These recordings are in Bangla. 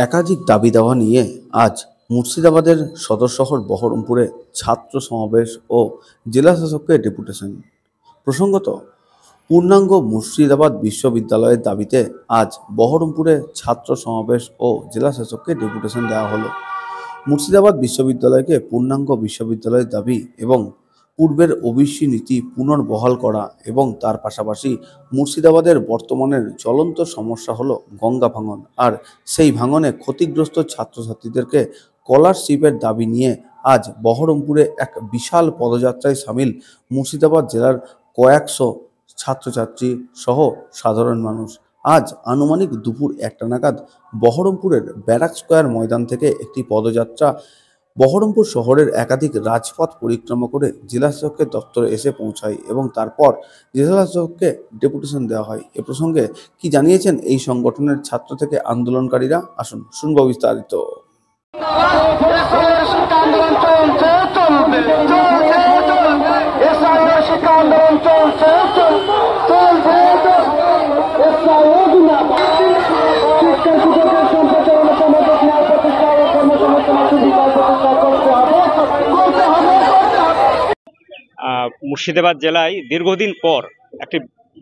একাধিক দাবি দাওয়া নিয়ে আজ মুর্শিদাবাদের সদর শহর বহরমপুরে ছাত্র সমাবেশ ও জেলা শাসককে ডেপুটেশন। প্রসঙ্গত, পূর্ণাঙ্গ মুর্শিদাবাদ বিশ্ববিদ্যালয়ের দাবিতে আজ বহরমপুরে ছাত্র সমাবেশ ও জেলা শাসককে ডেপুটেশন দেওয়া হলো। মুর্শিদাবাদ বিশ্ববিদ্যালয়কে পূর্ণাঙ্গ বিশ্ববিদ্যালয়ের দাবি এবং পূর্বের ওবিসি নীতি পুনর্বহাল করা এবং তার পাশাপাশি মুর্শিদাবাদের বর্তমানের জ্বলন্ত সমস্যা হলো গঙ্গা ভাঙন, আর সেই ভাঙনে ক্ষতিগ্রস্ত ছাত্রছাত্রীদেরকে স্কলারশিপের দাবি নিয়ে আজ বহরমপুরে এক বিশাল পদযাত্রায় সামিল মুর্শিদাবাদ জেলার কয়েকশো ছাত্রছাত্রী সহ সাধারণ মানুষ। আজ আনুমানিক দুপুর 1টা নাগাদ বহরমপুরের ব্যারাক স্কোয়ার ময়দান থেকে একটি পদযাত্রা বহরমপুর শহরের একাধিক রাজপথ পরিক্রমা করে জেলা শাসকের দপ্তরে এসে পৌঁছায় এবং তারপর জেলা শাসককে ডেপুটেশন দেওয়া হয়। এ প্রসঙ্গে কি জানিয়েছেন এই সংগঠনের ছাত্র থেকে আন্দোলনকারীরা, আসুন শুনব বিস্তারিত। মুর্শিদাবাদ জেলায় দীর্ঘদিন পর একটি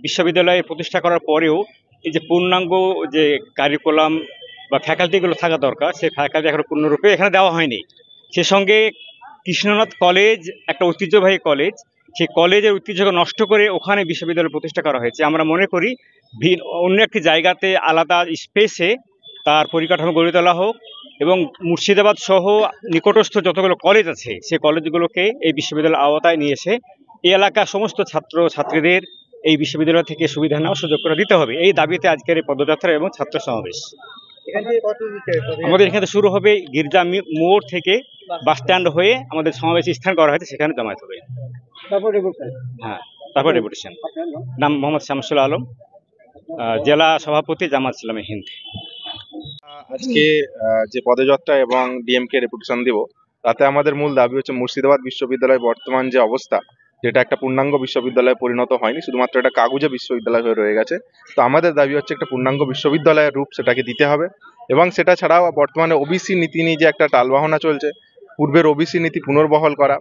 বিশ্ববিদ্যালয় প্রতিষ্ঠা করার পরেও এই যে পূর্ণাঙ্গ যে কারিকুলাম বা ফ্যাকাল্টিগুলো থাকা দরকার, সেই ফ্যাকাল্টি এখন পূর্ণরূপে এখানে দেওয়া হয়নি। সে সঙ্গে কৃষ্ণনাথ কলেজ একটা ঐতিহ্যবাহী কলেজ, সেই কলেজের ঐতিহ্যকে নষ্ট করে ওখানে বিশ্ববিদ্যালয় প্রতিষ্ঠা করা হয়েছে। আমরা মনে করি অন্য একটি জায়গাতে আলাদা স্পেসে তার পরিকাঠামো গড়ে তোলা হোক এবং মুর্শিদাবাদ সহ নিকটস্থ যতগুলো কলেজ আছে সেই কলেজগুলোকে এই বিশ্ববিদ্যালয়ের আওতায় নিয়ে এসে এই এলাকার সমস্ত ছাত্র ছাত্রীদের এই বিশ্ববিদ্যালয় থেকে সুবিধা নেওয়ার সুযোগ করে দিতে হবে। এই দাবিতে আজকের এই পদযাত্রা এবং ছাত্র সমাবেশ। আমাদের এখানে শুরু হবে গির্জা মোড় থেকে বাস স্ট্যান্ড হয়ে আমাদের সমাবেশ স্থান করা হয়েছে, সেখানে জমায়েত হবে। হ্যাঁ, তারপর ডেপুটেশন। নাম মোহাম্মদ শামসুল আলম, জেলা সভাপতি জামাত ইসলামী হিন্দ। আজকে যে পদযাত্রা এবং ডিএমকে ডেপুটেশন দিব, তাতে আমাদের মূল দাবি হচ্ছে মুর্শিদাবাদ বিশ্ববিদ্যালয়ের বর্তমান যে অবস্থা, যেটা একটা পূর্ণাঙ্গ বিশ্ববিদ্যালয়ে পরিণত হয়নি, শুধুমাত্র একটা কাগজে বিশ্ববিদ্যালয় হয়ে রয়ে গেছে। তো আমাদের দাবি হচ্ছে একটা পূর্ণাঙ্গ বিশ্ববিদ্যালয়ের রূপ সেটাকে দিতে হবে এবং সেটা ছাড়াও বর্তমানে ওবিসি নীতি নিয়ে যে একটা টালবাহনা চলছে, পূর্বের ওবিসি নীতি পুনর্বহাল করা।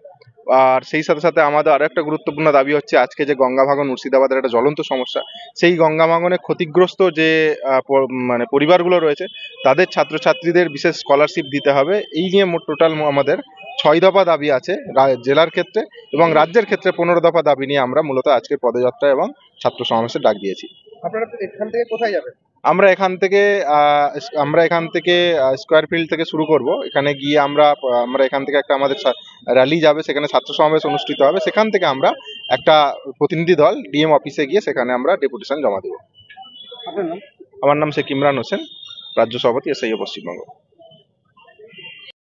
আর সেই সাথে সাথে আমাদের আরো একটা গুরুত্বপূর্ণ দাবি হচ্ছে আজকে যে গঙ্গা ভাঙন মুর্শিদাবাদের একটা জ্বলন্ত সমস্যা, সেই গঙ্গা ভাঙনে ক্ষতিগ্রস্ত যে পরিবারগুলো রয়েছে তাদের ছাত্রছাত্রীদের বিশেষ স্কলারশিপ দিতে হবে। এই নিয়ে মোট টোটাল আমাদের 6 দফা দাবি আছে জেলার ক্ষেত্রে, এবং রাজ্যের ক্ষেত্রে 15 দফা দাবি নিয়ে আমরা মূলত আজকে পদযাত্রা এবং ছাত্র সমাবেশের ডাক দিয়েছি। আপনারা এখান থেকে কোথায় যাবেন? আমরা এখান থেকে স্কোয়ার ফিল্ড থেকে শুরু করব। এখানে গিয়ে আমরা এখান থেকে একটা আমাদের র্যালি যাবে, সেখানে ছাত্র সমাবেশ অনুষ্ঠিত হবে। সেখান থেকে আমরা একটা প্রতিনিধি দল ডিএম অফিসে গিয়ে সেখানে আমরা ডেপুটেশন জমা দেব। আমার নাম শেখ ইমরান হোসেন, রাজ্য সভাপতি এসআইও পশ্চিমবঙ্গ।